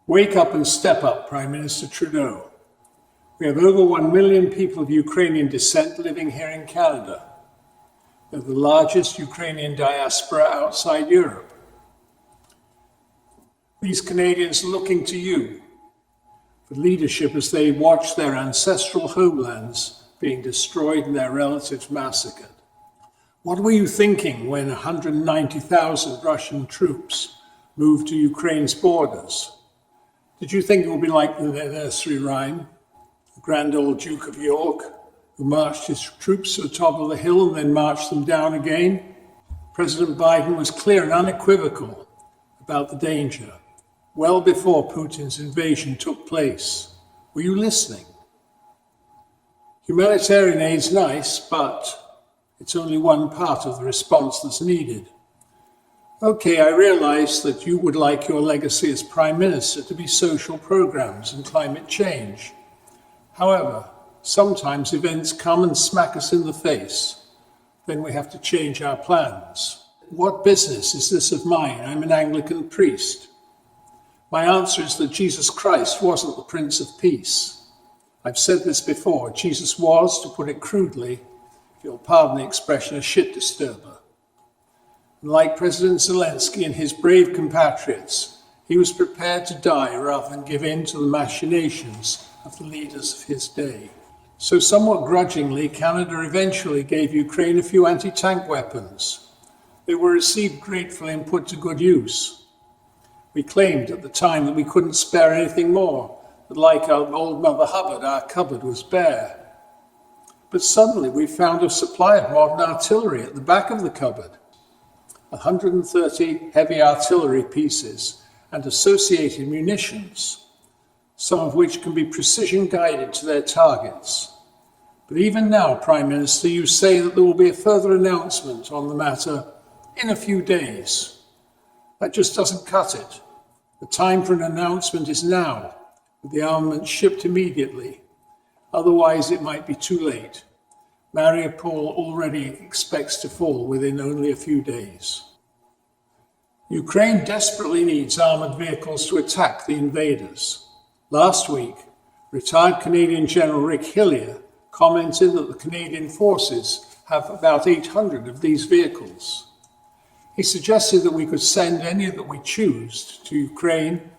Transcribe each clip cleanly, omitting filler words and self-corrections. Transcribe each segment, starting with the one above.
Wake up and step up, Prime Minister Trudeau. We have over 1 million people of Ukrainian descent living here in Canada. They're the largest Ukrainian diaspora outside Europe. These Canadians are looking to you for leadership as they watch their ancestral homelands being destroyed and their relatives massacred. What were you thinking when 190,000 Russian troops moved to Ukraine's borders? Did you think it would be like the nursery rhyme, the grand old Duke of York, who marched his troops to the top of the hill and then marched them down again? President Biden was clear and unequivocal about the danger well before Putin's invasion took place. Were you listening? Humanitarian aid's nice, but it's only one part of the response that's needed. Okay, I realize that you would like your legacy as Prime Minister to be social programs and climate change. However, sometimes events come and smack us in the face. Then we have to change our plans. What business is this of mine? I'm an Anglican priest. My answer is that Jesus Christ wasn't the Prince of Peace. I've said this before. Jesus was, to put it crudely, if you'll pardon the expression, a shit disturber. And like President Zelensky and his brave compatriots, he was prepared to die rather than give in to the machinations of the leaders of his day. So somewhat grudgingly, Canada eventually gave Ukraine a few anti-tank weapons. They were received gratefully and put to good use. We claimed at the time that we couldn't spare anything more, that like our old Mother Hubbard, our cupboard was bare. But suddenly we found a supply of modern artillery at the back of the cupboard. 130 heavy artillery pieces and associated munitions, some of which can be precision guided to their targets. But even now, Prime Minister, you say that there will be a further announcement on the matter in a few days. That just doesn't cut it. The time for an announcement is now, with the armament shipped immediately. Otherwise, it might be too late. Mariupol already expects to fall within only a few days. Ukraine desperately needs armoured vehicles to attack the invaders. Last week, retired Canadian General Rick Hillier commented that the Canadian forces have about 800 of these vehicles. He suggested that we could send any that we choose to Ukraine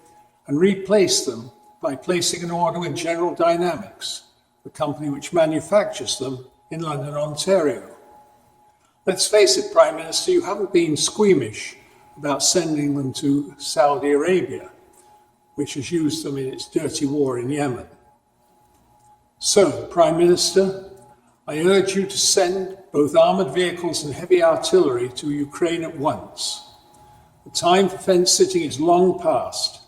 and replace them by placing an order with General Dynamics, the company which manufactures them in London, Ontario. Let's face it, Prime Minister, you haven't been squeamish about sending them to Saudi Arabia, which has used them in its dirty war in Yemen. So, Prime Minister, I urge you to send both armoured vehicles and heavy artillery to Ukraine at once. The time for fence-sitting is long past.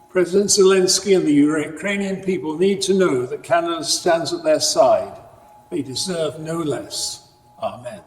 President Zelensky and the Ukrainian people need to know that Canada stands at their side. They deserve no less. Amen.